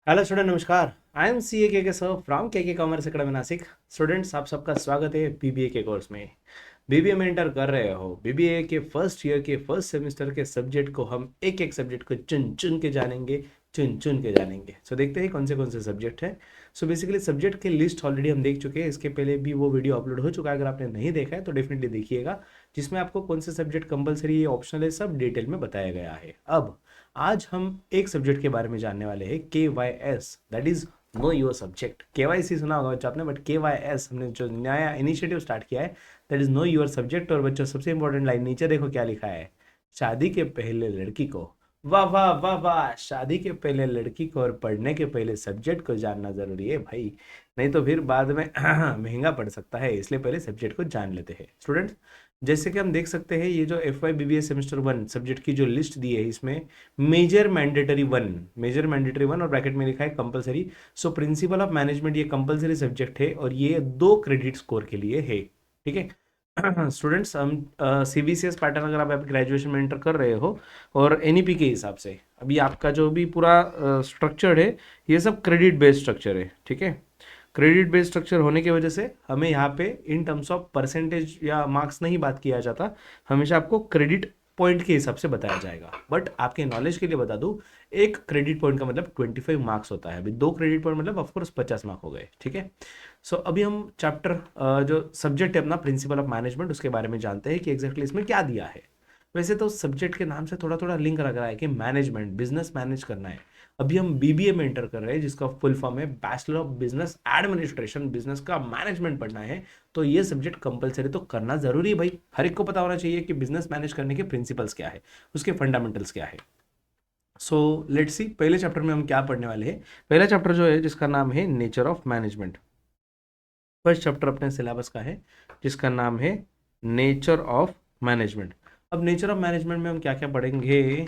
Hello student, नमस्कार। I M C ए के sir from के कॉमर्स अकेडमी नासिक। स्टूडेंट्स, आप सबका स्वागत है बीबीए के कोर्स में। बीबीए में एंटर कर रहे हो। बीबीए के फर्स्ट ईयर के फर्स्ट सेमेस्टर के सब्जेक्ट को हम एक एक सब्जेक्ट को चुन चुन के जानेंगे, चुन चुन के जानेंगे। सो देखते हैं कौन से सब्जेक्ट हैं। सो बेसिकली सब्जेक्ट की लिस्ट ऑलरेडी हम देख चुके हैं, इसके पहले भी वो वीडियो अपलोड हो चुका है। अगर आपने नहीं देखा है तो डेफिनेटली देखिएगा, जिसमें आपको कौन से सब्जेक्ट कंपलसरी है, ऑप्शनल है, सब डिटेल में बताया गया है। अब आज हम एक सब्जेक्ट के बारे में जानने वाले हैं, KYS, that is know your subject. KYC सुना होगा बच्चों आपने, बट KYS हमने जो नया इनिशिएटिव स्टार्ट किया है, that is know your subject. और बच्चों सबसे इंपॉर्टेंट लाइन नीचे देखो क्या लिखा है, शादी के पहले लड़की को, वाह वाह वाह वाह, शादी के पहले लड़की को और पढ़ने के पहले सब्जेक्ट को जानना जरूरी है भाई, नहीं तो फिर बाद में महंगा पड़ सकता है। इसलिए पहले सब्जेक्ट को जान लेते हैं स्टूडेंट्स। जैसे कि हम देख सकते हैं, ये जो FY BBA सेमेस्टर 1 सब्जेक्ट की जो लिस्ट दी है, इसमें मेजर मैंडेटरी वन और ब्रैकेट में लिखा है compulsory. So principle of management ये कंपलसरी सब्जेक्ट है और ये 2 क्रेडिट स्कोर के लिए है। ठीक है स्टूडेंट्स, हम CBCS पैटर्न, अगर आप ग्रेजुएशन में एंटर कर रहे हो और NEP के हिसाब से अभी आपका जो भी पूरा स्ट्रक्चर है, ये सब क्रेडिट बेस्ड स्ट्रक्चर है। ठीक है, क्रेडिट बेस्ड स्ट्रक्चर होने की वजह से हमें यहाँ पे इन टर्म्स ऑफ परसेंटेज या मार्क्स नहीं बात किया जाता, हमेशा आपको क्रेडिट पॉइंट के हिसाब से बताया जाएगा। बट आपके नॉलेज के लिए बता दूं, एक क्रेडिट पॉइंट का मतलब 25 मार्क्स होता है। अभी 2 क्रेडिट पॉइंट मतलब ऑफकोर्स 50 मार्क हो गए। ठीक है, सो अभी हम चैप्टर जो सब्जेक्ट है अपना प्रिंसिपल ऑफ मैनेजमेंट, उसके बारे में जानते हैं कि एग्जैक्टली इसमें क्या दिया है। वैसे तो सब्जेक्ट के नाम से थोड़ा थोड़ा लिंक रख रहा है कि मैनेजमेंट, बिजनेस मैनेज करना है। अभी हम BBA में एंटर कर रहे हैं, जिसका फुल फॉर्म है bachelor of business administration, business का मैनेजमेंट पढ़ना है। तो ये सब्जेक्ट कंपलसरी तो करना जरूरी है भाई, हर एक को पता होना चाहिए कि बिजनेस मैनेज करने के प्रिंसिपल्स क्या है, उसके फंडामेंटल्स क्या है। सो लेट्स सी, पहले चैप्टर में हम क्या पढ़ने वाले हैं। पहला चैप्टर जो है, जिसका नाम है nature of management. First chapter अपने सिलेबस का है, जिसका नाम है नेचर ऑफ मैनेजमेंट। अब नेचर ऑफ मैनेजमेंट में हम क्या क्या पढ़ेंगे।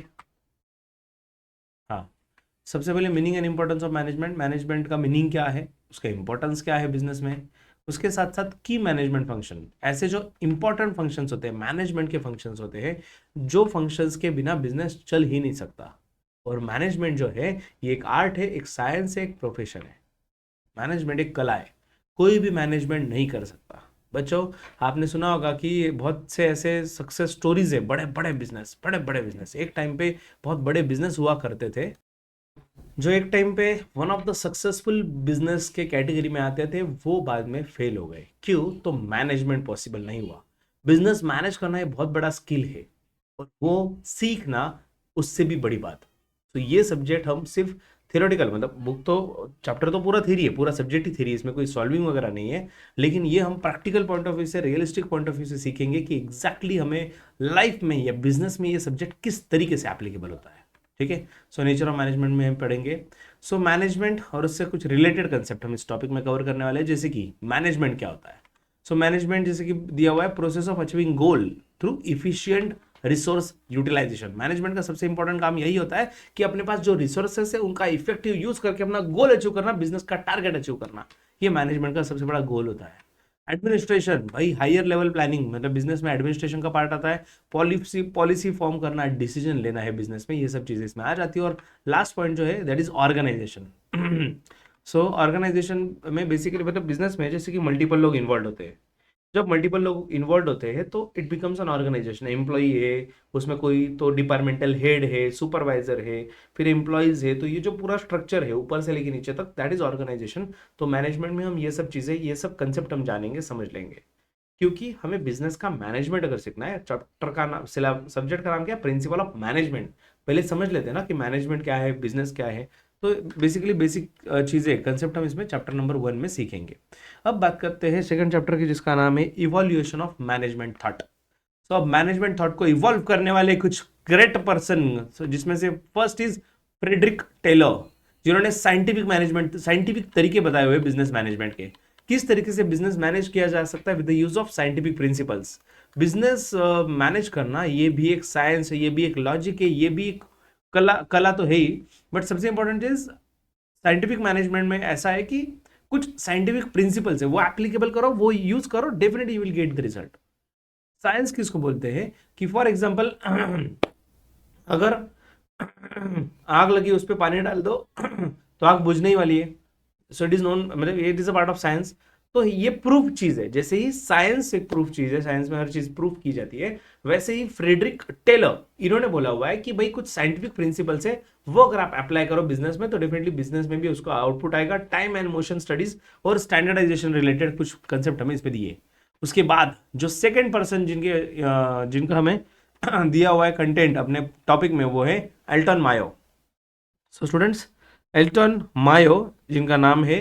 हाँ, सबसे पहले meaning and importance of management. Management का मीनिंग क्या है, उसका इंपॉर्टेंस क्या है बिजनेस में। उसके साथ साथ की मैनेजमेंट फंक्शन, ऐसे जो इंपॉर्टेंट फंक्शंस होते हैं, मैनेजमेंट के फंक्शंस होते हैं, जो फंक्शंस के बिना बिजनेस चल ही नहीं सकता। और मैनेजमेंट जो है, ये एक आर्ट है, एक साइंस है, एक प्रोफेशन है। मैनेजमेंट एक कला है, कोई भी मैनेजमेंट नहीं कर सकता। बच्चों, आपने सुना होगा कि बहुत से ऐसे सक्सेस स्टोरीज है, बड़े बड़े बिजनेस एक टाइम पे बहुत बड़े बिजनेस हुआ करते थे, जो एक टाइम पे one of the successful business के कैटेगरी में आते थे, वो बाद में फेल हो गए। क्यों? तो मैनेजमेंट पॉसिबल नहीं हुआ। बिजनेस मैनेज करना एक बहुत बड़ा स्किल है, और वो सीखना उससे भी बड़ी बात। तो ये सब्जेक्ट हम सिर्फ थियोरेटिकल, मतलब बुक तो, चैप्टर तो पूरा थ्योरी है, पूरा सब्जेक्ट ही थ्योरी है, इसमें कोई सॉल्विंग वगैरह नहीं है। लेकिन ये हम प्रैक्टिकल पॉइंट ऑफ व्यू से, रियलिस्टिक पॉइंट ऑफ व्यू से सीखेंगे कि एग्जैक्टली हमें लाइफ में या बिजनेस में ये सब्जेक्ट किस तरीके से एप्लीकेबल होता है। ठीक है, सो नेचर ऑफ मैनेजमेंट में हम पढ़ेंगे। सो मैनेजमेंट और उससे कुछ रिलेटेड कंसेप्ट हम इस टॉपिक में कवर करने वाले हैं, जैसे कि मैनेजमेंट क्या होता है। सो मैनेजमेंट जैसे कि दिया हुआ है, process of achieving goal through efficient resource utilisation. Management का सबसे इंपॉर्टेंट काम यही होता है कि अपने पास जो रिसोर्सेस है, उनका इफेक्टिव यूज करके अपना गोल अचीव करना, बिजनेस का टारगेट अचीव करना। ये मैनेजमेंट का सबसे बड़ा गोल होता है। एडमिनिस्ट्रेशन भाई, हायर लेवल प्लानिंग, मतलब बिजनेस में एडमिनिस्ट्रेशन का पार्ट आता है। पॉलिसी पॉलिसी फॉर्म करना, डिसीजन लेना है बिजनेस में, ये सब चीजें इसमें आ जाती है। और लास्ट पॉइंट जो है, that is organisation. So organisation में बेसिकली, मतलब बिजनेस में जैसे कि मल्टीपल लोग इन्वॉल्व होते हैं। जब मल्टीपल लोग इन्वॉल्व होते हैं तो it becomes an organisation. Employee है, उसमें कोई तो डिपार्टमेंटल हेड है, सुपरवाइजर है, फिर एम्प्लॉयज है। तो ये जो पूरा स्ट्रक्चर है ऊपर से लेकर नीचे तक, दैट इज ऑर्गेनाइजेशन। तो मैनेजमेंट में हम ये सब चीजें, ये सब कंसेप्ट हम जानेंगे, समझ लेंगे। क्योंकि हमें बिजनेस का मैनेजमेंट अगर सीखना है, चैप्टर का नाम, सब्जेक्ट का नाम क्या है, प्रिंसिपल ऑफ मैनेजमेंट। पहले समझ लेते हैं ना कि मैनेजमेंट क्या है, बिजनेस क्या है। तो बेसिकली बेसिक चीजें, कंसेप्ट हम इसमें चैप्टर नंबर 1 में सीखेंगे। अब बात करते हैं सेकंड चैप्टर की, जिसका नाम है इवोल्यूशन ऑफ मैनेजमेंट थॉट। तो अब मैनेजमेंट थॉट को इवॉल्व करने वाले कुछ ग्रेट पर्सन, जिसमें से फर्स्ट इज फ्रेडरिक टेलर, जिन्होंने साइंटिफिक मैनेजमेंट, साइंटिफिक तरीके बताए हुए बिजनेस मैनेजमेंट के, किस तरीके से बिजनेस मैनेज किया जा सकता है with the use of scientific principles. Business manage करना ये भी एक साइंस है, ये भी एक लॉजिक है, ये भी एक कला, कला तो है ही। बट सबसे इंपॉर्टेंट इज साइंटिफिक मैनेजमेंट में ऐसा है कि कुछ साइंटिफिक प्रिंसिपल्स है, वो एप्लीकेबल करो, वो यूज करो, definitely you will get the result. Science किसको बोलते हैं कि फॉर एग्जांपल अगर आग लगी, उस पर पानी डाल दो, तो आंख बुझने ही वाली है। सो इट इज नोन, मतलब it is a part of science. तो ये प्रूफ चीज है, जैसे ही साइंस एक प्रूफ चीज है, साइंस में हर चीज प्रूफ की जाती है, वैसे ही फ्रेडरिक टेलर इन्होंने बोला हुआ है कि भाई कुछ साइंटिफिक प्रिंसिपल है, वो अगर आप अप्लाई करो बिजनेस में तो डेफिनेटली बिजनेस में भी उसको आउटपुट आएगा। टाइम एंड मोशन स्टडीज और स्टैंडर्डाइजेशन रिलेटेड कुछ कंसेप्ट हमें इस पे दिए। उसके बाद जो सेकेंड पर्सन जिनका हमें दिया हुआ है कंटेंट अपने टॉपिक में, वो है Elton Mayo. So students, Elton Mayo जिनका नाम है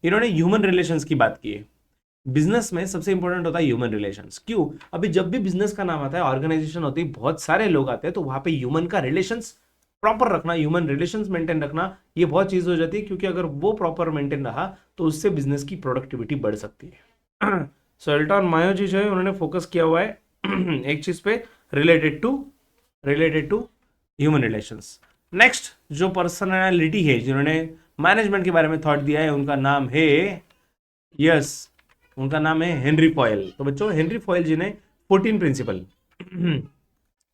इन्होंने ह्यूमन रिलेशंस की बात की है। बिजनेस में सबसे इंपॉर्टेंट होता है ह्यूमन रिलेशंस। क्यों? अभी जब भी बिजनेस का नाम आता है, ऑर्गेनाइजेशन होती है, बहुत सारे लोग आते हैं, तो वहां पे ह्यूमन का रिलेशंस प्रॉपर रखना, ह्यूमन रिलेशंस मेंटेन रखना, ये बहुत चीज हो जाती है, क्योंकि अगर वो प्रॉपर मेंटेन रहा तो उससे बिजनेस की प्रोडक्टिविटी बढ़ सकती है। सो एल्टन मायो जी जो है उन्होंने फोकस किया हुआ है एक चीज पे, related to human relations. Next जो पर्सनालिटी है जिन्होंने मैनेजमेंट के बारे में थॉट दिया है, उनका नाम है, यस, उनका नाम है हेनरी फॉयल। तो बच्चों, हेनरी फॉयल जी ने 14 प्रिंसिपल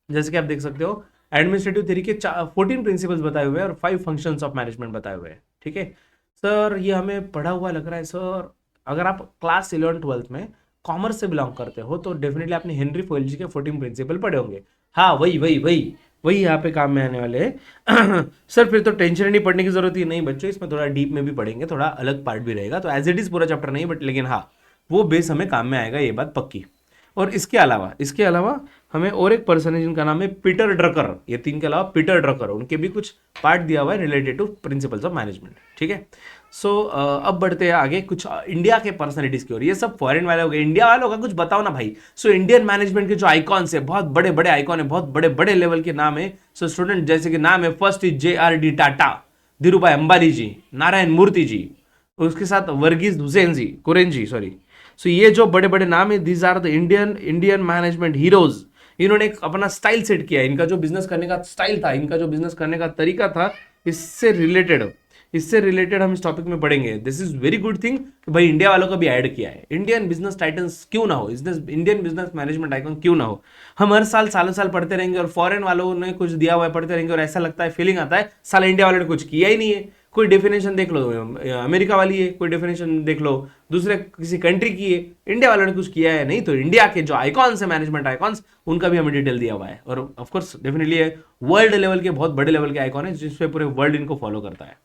जैसे कि आप देख सकते हो, एडमिनिस्ट्रेटिव थ्योरी के 14 प्रिंसिपल्स बताए हुए हैं और 5 फंक्शंस ऑफ मैनेजमेंट बताए हुए हैं। ठीक है सर, ये हमें पढ़ा हुआ लग रहा है सर। अगर आप क्लास 11-12 में कॉमर्स से बिलोंग करते हो तो डेफिनेटली आपने हेनरी फॉयल जी के 14 प्रिंसिपल पढ़े होंगे। हाँ, वही वही वही वही यहाँ पे काम में आने वाले हैं। सर फिर तो टेंशन नहीं, पढ़ने की जरूरत ही नहीं बच्चों, इसमें थोड़ा डीप में भी पढ़ेंगे, थोड़ा अलग पार्ट भी रहेगा, तो एज इट इज पूरा चैप्टर नहीं, बट लेकिन हाँ, वो बेस हमें काम में आएगा, ये बात पक्की। और इसके अलावा हमें और एक पर्सन है जिनका नाम है पीटर ड्रकर। ये 3 के अलावा पीटर ड्रकर, उनके भी कुछ पार्ट दिया हुआ है related to principles of management. ठीक है, सो अब बढ़ते हैं आगे कुछ इंडिया के पर्सनालिटीज की ओर। ये सब फॉरेन वाले हो गए, इंडिया वालों का कुछ बताओ ना भाई। सो इंडियन मैनेजमेंट के जो आइकॉन्स है, बहुत बड़े बड़े आइकॉन है, बहुत बड़े बड़े लेवल के नाम है। सो स्टूडेंट, जैसे कि नाम है, first is JRD Tata, Dhiru Bhai Ambani ji, Narayana Murthy ji, उसके साथ वर्गीज हुसैन जी, कुरेन जी, सॉरी। सो ये जो बड़े बड़े नाम है, these are the Indian management heroes. इन्होंने एक अपना स्टाइल सेट किया, इनका जो बिजनेस करने का स्टाइल था, इनका जो बिजनेस करने का तरीका था, इससे रिलेटेड हम इस टॉपिक में पढ़ेंगे। This is very good thing कि भाई इंडिया वालों का भी ऐड किया है। इंडियन बिजनेस टाइटन्स क्यों ना हो, इंडियन बिजनेस मैनेजमेंट आइकन क्यों ना हो। हम हर साल सालों साल पढ़ते रहेंगे और फॉरेन वालों ने कुछ दिया हुआ है, पढ़ते रहेंगे और ऐसा लगता है, फीलिंग आता है साला इंडिया वालों ने कुछ किया ही नहीं है। कोई डेफिनेशन देख लो, अमेरिका वाली है, कोई डेफिनेशन देख लो दूसरे किसी कंट्री की है, इंडिया वालों ने कुछ किया है नहीं। तो इंडिया के जो आइकॉन्स है, मैनेजमेंट आइकॉन्स, उनका भी हमें डिटेल दिया हुआ है। और of course definitely world level के बहुत बड़े लेवल के आइकॉन है, जिसपे पूरे वर्ल्ड इनको फॉलो करता है।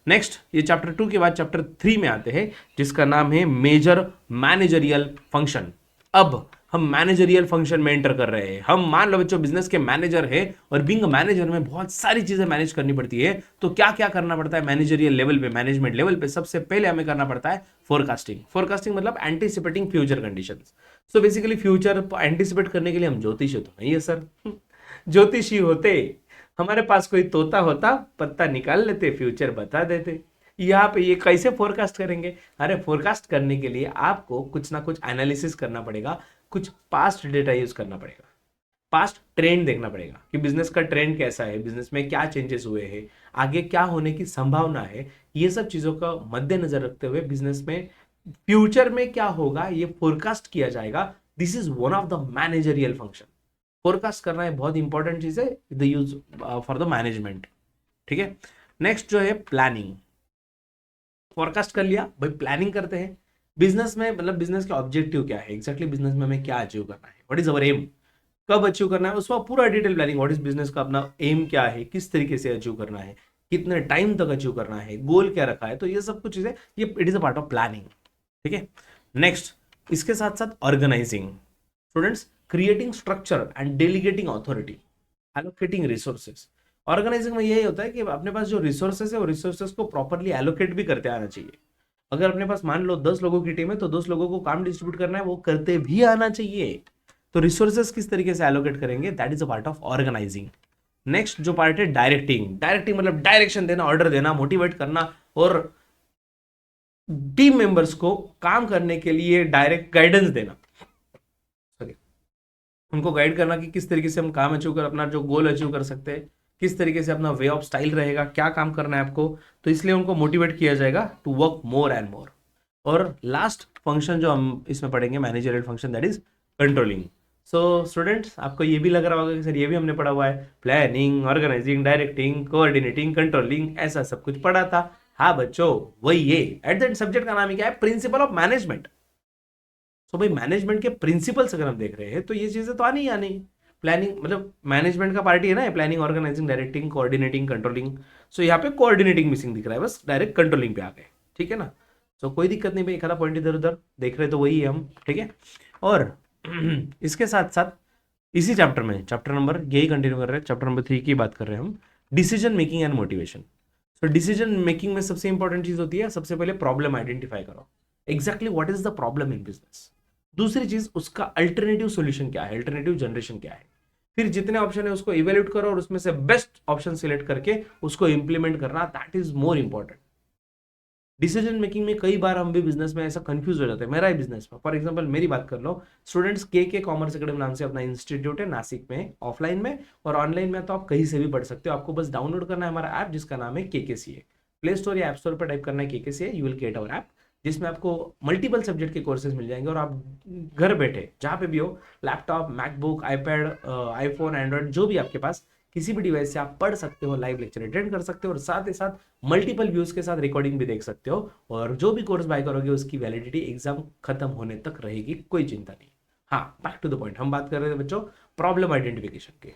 नेक्स्ट, ये चैप्टर 2 के बाद चैप्टर 3 में आते हैं, जिसका नाम है मेजर मैनेजरियल फंक्शन। अब हम मैनेजरियल फंक्शन में एंटर कर रहे हैं। हम मान लो बच्चों बिजनेस के मैनेजर है, और बीइंग मैनेजर में बहुत सारी चीजें मैनेज करनी पड़ती है। तो क्या क्या करना पड़ता है मैनेजरियल लेवल पे, मैनेजमेंट लेवल पे? सबसे पहले हमें करना पड़ता है फोरकास्टिंग मतलब एंटीसिपेटिंग future conditions. So basically future anticipate करने के लिए हम ज्योतिषी तो नहीं है सर। ज्योतिषी होते, हमारे पास कोई तोता होता, पत्ता निकाल लेते, फ्यूचर बता देते। यहाँ पे ये कैसे फोरकास्ट करेंगे? अरे फोरकास्ट करने के लिए आपको कुछ ना कुछ एनालिसिस करना पड़ेगा, कुछ पास्ट डेटा यूज करना पड़ेगा, पास्ट ट्रेंड देखना पड़ेगा कि बिजनेस का ट्रेंड कैसा है, बिजनेस में क्या चेंजेस हुए हैं, आगे क्या होने की संभावना है। ये सब चीजों का मद्देनजर रखते हुए बिजनेस में फ्यूचर में क्या होगा ये फोरकास्ट किया जाएगा। This is one of the managerial function. Forecast करना है बहुत इंपॉर्टेंट चीज है, the use for the management. ठीक है, नेक्स्ट जो है प्लानिंग। फोरकास्ट कर लिया भाई, प्लानिंग करते हैं बिजनेस में, मतलब बिजनेस का ऑब्जेक्टिव क्या है एग्जैक्टली, बिजनेस में हमें क्या अचीव करना है, व्हाट इज अवर एम, कब अचीव करना है, उसका पूरा detail planning. What is business का अपना एम क्या है, किस तरीके से अचीव करना है, कितने टाइम तक अचीव करना है, गोल क्या रखा है, तो ये सब कुछ चीजें, ये it is a part of planning. ठीक है, नेक्स्ट इसके साथ साथ organising. Students, creating structure and delegating authority, allocating resources. Organising में यही होता है कि अपने पास जो रिसोर्सेज है वो रिसोर्सेज को प्रॉपरली एलोकेट भी करते आना चाहिए। अगर अपने पास मान लो 10 लोगों की टीम है, तो 10 लोगों को काम डिस्ट्रीब्यूट करना है, वो करते भी आना चाहिए। तो रिसोर्सेज किस तरीके से एलोकेट करेंगे, that is a part of organising. Next जो पार्ट है डायरेक्टिंग मतलब डायरेक्शन देना, ऑर्डर देना, मोटिवेट करना, और टीम मेंबर्स को काम करने के लिए डायरेक्ट गाइडेंस देना, सॉरी, उनको गाइड करना कि किस तरीके से हम काम अचीव कर, अपना जो गोल अचीव कर सकते हैं, किस तरीके से अपना वे ऑफ स्टाइल रहेगा, क्या काम करना है आपको। तो इसलिए उनको मोटिवेट किया जाएगा to work more and more. और लास्ट फंक्शन जो हम इसमें पढ़ेंगे managerial function, that is controlling. So students, आपको ये भी लग रहा होगा कि सर ये भी हमने पढ़ा हुआ है, planning, organising, directing, coordinating, controlling, ऐसा सब कुछ पढ़ा था। हाँ बच्चों, वही ये एट द एंड सब्जेक्ट का नाम ही क्या है, प्रिंसिपल ऑफ मैनेजमेंट। सो भाई मैनेजमेंट के प्रिंसिपल्स अगर हम देख रहे हैं तो ये चीजें तो आनी ही आनी। प्लानिंग मतलब मैनेजमेंट का पार्टी है ना, planning, organising, directing, coordinating, controlling. So यहाँ पे कोऑर्डिनेटिंग मिसिंग दिख रहा है, बस डायरेक्ट कंट्रोलिंग पे आ गए, ठीक है ना। सो कोई दिक्कत नहीं भाई, एक आधा पॉइंट इधर उधर देख रहे तो वही है हम, ठीक है। और इसके साथ साथ इसी चैप्टर में, चैप्टर नंबर यही कंटिन्यू कर रहे हैं, चैप्टर नंबर 3 की बात कर रहे हैं हम, decision making and motivation. So decision making में सबसे इंपॉर्टेंट चीज होती है, सबसे पहले प्रॉब्लम आइडेंटिफाई करो, exactly what is the problem in business. दूसरी चीज, उसका अल्टरनेटिव सॉल्यूशन क्या है, अल्टरनेटिव जनरेशन क्या है। फिर जितने ऑप्शन है उसको इवेल्यूट करो और उसमें से बेस्ट ऑप्शन सिलेक्ट करके उसको इंप्लीमेंट करना, that is more important. Decision making में कई बार हम भी बिजनेस में ऐसा कंफ्यूज हो जाते हैं, मेरा ही बिजनेस में, फॉर एग्जांपल मेरी बात कर लो, स्टूडेंट्स के कॉमर्स अकेडमी नाम से अपना इंस्टीट्यूट है नासिक में, ऑफलाइन में और ऑनलाइन में, तो आप कहीं से भी पढ़ सकते हो। आपको बस डाउनलोड करना है हमारा ऐप जिसका नाम है KKCA। प्ले स्टोर या ऐप स्टोर पर टाइप करना है KKCA, you will get our app, जिसमें आपको मल्टीपल सब्जेक्ट के कोर्सेज मिल जाएंगे और आप घर बैठे जहाँ पे भी हो, laptop, MacBook, iPad, iPhone, Android, जो भी आपके पास, किसी भी डिवाइस से आप पढ़ सकते हो, लाइव लेक्चर अटेंड कर सकते हो और साथ ही साथ मल्टीपल व्यूज के साथ रिकॉर्डिंग भी देख सकते हो। और जो भी कोर्स बाय करोगे उसकी वैलिडिटी एग्जाम खत्म होने तक रहेगी, कोई चिंता नहीं। हाँ, बैक टू द पॉइंट, हम बात कर रहे थे बच्चों प्रॉब्लम आइडेंटिफिकेशन की।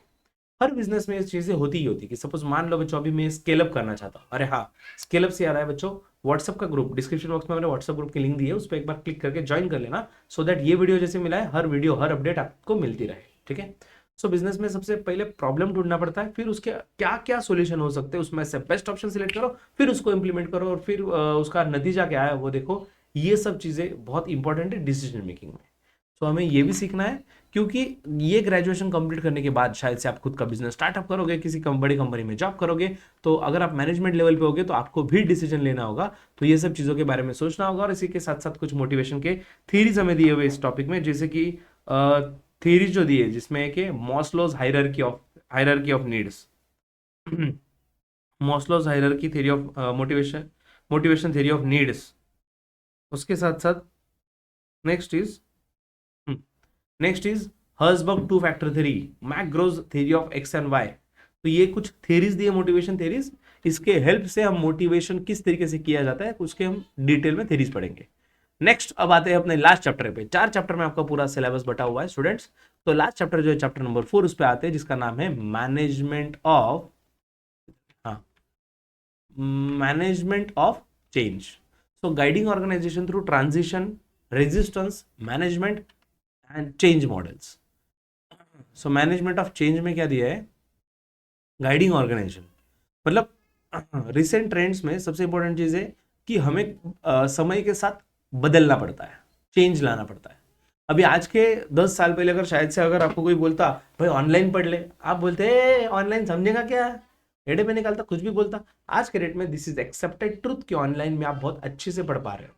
हर बिजनेस में ये चीजें होती ही होती कि सपोज मान लो बच्चों अभी मैं स्केल अप करना चाहता हूँ, अरे हाँ, स्केल अप से याद है बच्चों, व्हाट्सअप का ग्रुप, डिस्क्रिप्शन बॉक्स में मैंने व्हाट्सअप ग्रुप की लिंक दी है, उस पर एक बार क्लिक करके ज्वाइन कर लेना, सो दैट ये वीडियो जैसे मिला है, हर वीडियो हर अपडेट आपको मिलती रहे, ठीक है। सो बिजनेस में सबसे पहले प्रॉब्लम ढूंढना पड़ता है, फिर उसके क्या क्या सोल्यूशन हो सकते हैं, उसमें से बेस्ट ऑप्शन सिलेक्ट करो, फिर उसको इंप्लीमेंट करो और फिर उसका नतीजा क्या है वो देखो। ये सब चीजें बहुत इंपॉर्टेंट है डिसीजन मेकिंग में। तो हमें ये भी सीखना है, क्योंकि ये ग्रेजुएशन कंप्लीट करने के बाद शायद से आप खुद का बिजनेस स्टार्टअप करोगे, किसी बड़ी कंपनी में जॉब करोगे, तो अगर आप मैनेजमेंट लेवल पे होगे तो आपको भी डिसीजन लेना होगा, तो ये सब चीज़ों के बारे में सोचना होगा। और इसी के साथ साथ कुछ मोटिवेशन के थीरीज हमें दिए हुए इस टॉपिक में, जैसे कि थीरीज जो दिए जिसमें कि Maslow's hierarchy of needs, Maslow's hierarchy theory of motivation theory of needs. उसके साथ साथ next is next is Herzberg two factor theory, McGregor's theory of X and Y. तो ये कुछ थ्योरीज दिए मोटिवेशन थ्योरीज, इसके हेल्प से हम मोटिवेशन किस तरीके से किया जाता है उसके हम डिटेल में थ्योरीज पढ़ेंगे। नेक्स्ट अब आते हैं अपने लास्ट चैप्टर पे। 4 चैप्टर में आपका पूरा सिलेबस बटा हुआ है स्टूडेंट्स। तो लास्ट चैप्टर जो है चैप्टर नंबर 4, उस पे आते हैं जिसका नाम है मैनेजमेंट ऑफ, हाँ, management of change. So guiding organisation through transition, resistance management and change models. So management of change में क्या दिया है, गाइडिंग ऑर्गेनाइजेशन, मतलब रिसेंट ट्रेंड्स में सबसे इंपॉर्टेंट चीज है कि हमें समय के साथ बदलना पड़ता है, चेंज लाना पड़ता है। अभी आज के 10 साल पहले अगर शायद से अगर आपको कोई बोलता भाई ऑनलाइन पढ़ ले, आप बोलते ऑनलाइन समझेगा क्या, एडे पे निकालता, कुछ भी बोलता। आज के डेट में दिस इज एक्सेप्टेड ट्रुथ कि ऑनलाइन में आप बहुत अच्छे से पढ़ पा रहे हो,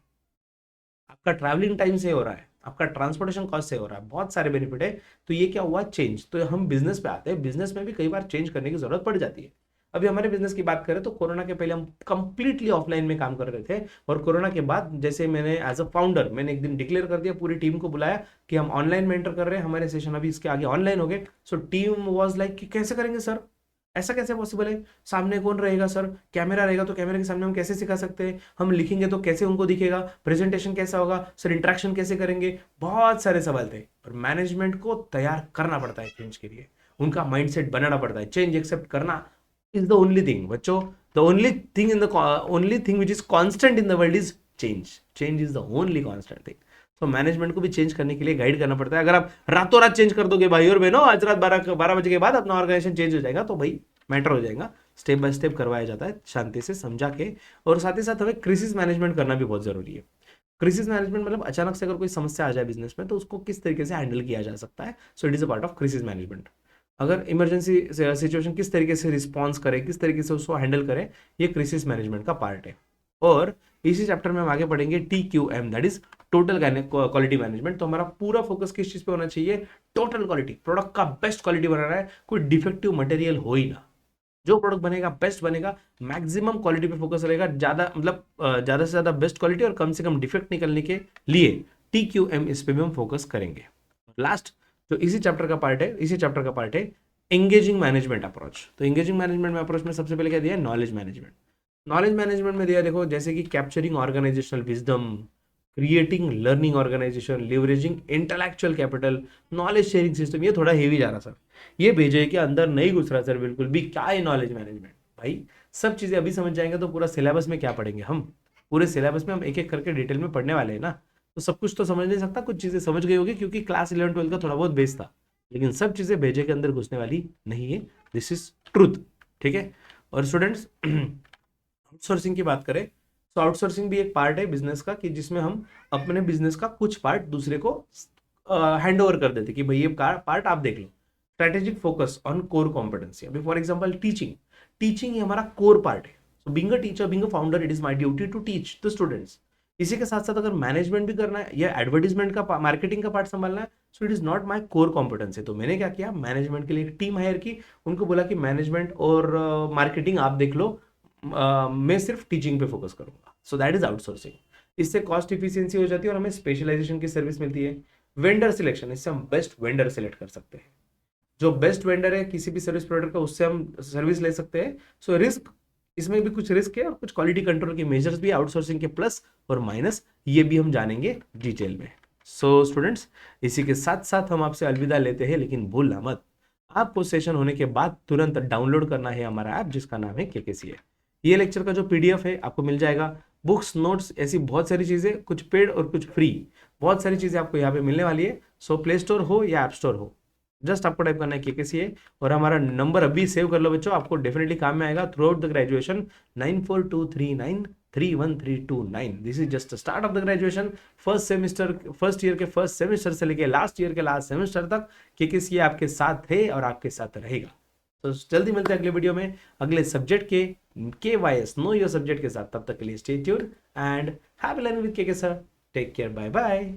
आपका ट्रैवलिंग टाइम से हो रहा है, आपका ट्रांसपोर्टेशन कॉस्ट से हो रहा है, बहुत सारे बेनिफिट है। तो ये क्या हुआ, चेंज। तो हम बिजनेस पे आते हैं, बिजनेस में भी कई बार चेंज करने की जरूरत पड़ जाती है। अभी हमारे बिजनेस की बात करें तो कोरोना के पहले हम कंप्लीटली ऑफलाइन में काम कर रहे थे, और कोरोना के बाद जैसे मैंने एज अ फाउंडर मैंने एक दिन डिक्लेयर कर दिया, पूरी टीम को बुलाया कि हम ऑनलाइन में एंटर कर रहे हैं, हमारे सेशन अभी इसके आगे ऑनलाइन हो गए। सो टीम वाज लाइक कि कैसे करेंगे सर, ऐसा कैसे पॉसिबल है, सामने कौन रहेगा सर, कैमरा रहेगा तो कैमरे के सामने हम कैसे सिखा सकते हैं, हम लिखेंगे तो कैसे उनको दिखेगा, प्रेजेंटेशन कैसा होगा सर, इंटरेक्शन कैसे करेंगे, बहुत सारे सवाल थे। और मैनेजमेंट को तैयार करना पड़ता है चेंज के लिए, उनका माइंडसेट बनाना पड़ता है, चेंज एक्सेप्ट करना इज द ओनली थिंग बच्चों, the only thing which is constant in the world is change is the only constant thing. तो मैनेजमेंट को भी चेंज करने के लिए गाइड करना पड़ता है। अगर आप रातों रात चेंज कर दोगे भाई और बहनों, आज रात 12 बजे के बाद अपना ऑर्गेनाइजेशन चेंज हो जाएगा, तो भाई मैटर हो जाएगा। स्टेप बाय स्टेप करवाया जाता है, शांति से समझा के। और साथ ही साथ हमें क्राइसिस मैनेजमेंट करना भी बहुत जरूरी है। क्राइसिस मैनेजमेंट मतलब अचानक से अगर कोई समस्या आ जाए बिजनेस में तो उसको किस तरीके से हैंडल किया जा सकता है। So it is a part of crisis management. अगर इमरजेंसी सिचुएशन किस तरीके से रिस्पॉन्स करे, किस तरीके से उसको हैंडल करे, ये क्राइसिस मैनेजमेंट का पार्ट है। और इसी चैप्टर में हम आगे पढ़ेंगे TQM, that is total quality management. तो हमारा पूरा फोकस किस चीज पे होना चाहिए, टोटल क्वालिटी, प्रोडक्ट का बेस्ट क्वालिटी बनाना है, कोई डिफेक्टिव मटेरियल हो ही ना, जो प्रोडक्ट बनेगा बेस्ट बनेगा, मैक्सिमम क्वालिटी पे फोकस रहेगा, ज्यादा मतलब ज्यादा से ज्यादा बेस्ट क्वालिटी और कम से कम डिफेक्ट निकलने के लिए TQM, इस पे भी हम फोकस करेंगे। लास्ट तो इसी चैप्टर का पार्ट है एंगेजिंग मैनेजमेंट अप्रोच। तो एंगेजिंग मैनेजमेंट अप्रोच में सबसे पहले क्या दिया है, नॉलेज मैनेजमेंट। नॉलेज मैनेजमेंट में दिया देखो, जैसे कि capturing organisational wisdom, creating learning organisation, leveraging intellectual capital, knowledge sharing system. ये थोड़ा हेवी जा रहा सर, ये भेजे के अंदर नहीं घुस रहा सर बिल्कुल भी। क्या है नॉलेज मैनेजमेंट भाई, सब चीजें अभी समझ जाएंगे तो पूरा सिलेबस में क्या पढ़ेंगे हम, पूरे सिलेबस में हम एक एक करके डिटेल में पढ़ने वाले हैं ना, तो सब कुछ तो समझ नहीं सकता, कुछ चीजें समझ गई होगी क्योंकि क्लास 11-12 का थोड़ा बहुत बेस था, लेकिन सब चीजें भेजे के अंदर घुसने वाली नहीं है। दिस इज ट्रूथ, ठीक है। और स्टूडेंट्स आउटसोर्सिंग की बात करें तो आउटसोर्सिंग भी एक पार्ट है बिजनेस का, कि जिसमें हम अपने बिजनेस का कुछ पार्ट दूसरे को हैंड ओवर कर देते कि भाई ये पार्ट आप देख लो। Strategic focus on core competency, अभी फॉर एग्जांपल टीचिंग ही हमारा कोर पार्ट है। So being a teacher, being a founder, it is my duty to teach the students. इसी के साथ साथ अगर मैनेजमेंट भी करना है या एडवर्टीजमेंट का मार्केटिंग का पार्ट संभालना है, so it is not my core competency. तो मैंने क्या किया, मैनेजमेंट के लिए एक टीम हायर की, उनको बोला कि मैनेजमेंट और मार्केटिंग आप देख लो, मैं सिर्फ टीचिंग पे फोकस करूंगा। So that is outsourcing. इससे कॉस्ट इफिशियंसी हो जाती है और हमें स्पेशलाइजेशन की सर्विस मिलती है। वेंडर सिलेक्शन, इससे हम बेस्ट वेंडर सिलेक्ट कर सकते हैं। जो बेस्ट वेंडर है किसी भी सर्विस प्रोवाइडर का, उससे हम सर्विस ले सकते हैं। सो रिस्क, इसमें भी कुछ रिस्क है और कुछ क्वालिटी कंट्रोल के मेजर्स भी आउटसोर्सिंग के प्लस और माइनस, ये भी हम जानेंगे डिटेल में। सो स्टूडेंट्स, इसी के साथ साथ हम आपसे अलविदा लेते हैं, लेकिन भूलना मत, आपको सेशन होने के बाद तुरंत डाउनलोड करना है हमारा ऐप जिसका नाम है KKCA। ये लेक्चर का जो PDF है आपको मिल जाएगा, बुक्स, नोट्स, ऐसी बहुत सारी चीजें, कुछ पेड और कुछ फ्री, बहुत सारी चीजें आपको यहाँ पे मिलने वाली है। सो प्ले स्टोर हो या ऐप स्टोर हो, जस्ट आपको टाइप करना है KKCA, और हमारा नंबर अभी सेव कर लो बच्चों, आपको डेफिनेटली काम में आएगा through out the graduation. 9423931329। This is just start of the graduation. First year के फर्स्ट सेमेस्टर से लेके लास्ट ईयर के लास्ट सेमेस्टर तक KKCA आपके साथ है और आपके साथ रहेगा। तो जल्दी मिलते हैं अगले वीडियो में अगले सब्जेक्ट के KYS नो योर सब्जेक्ट के साथ। तब तक के लिए stay tuned and have learn with KK sir. Take care, bye bye.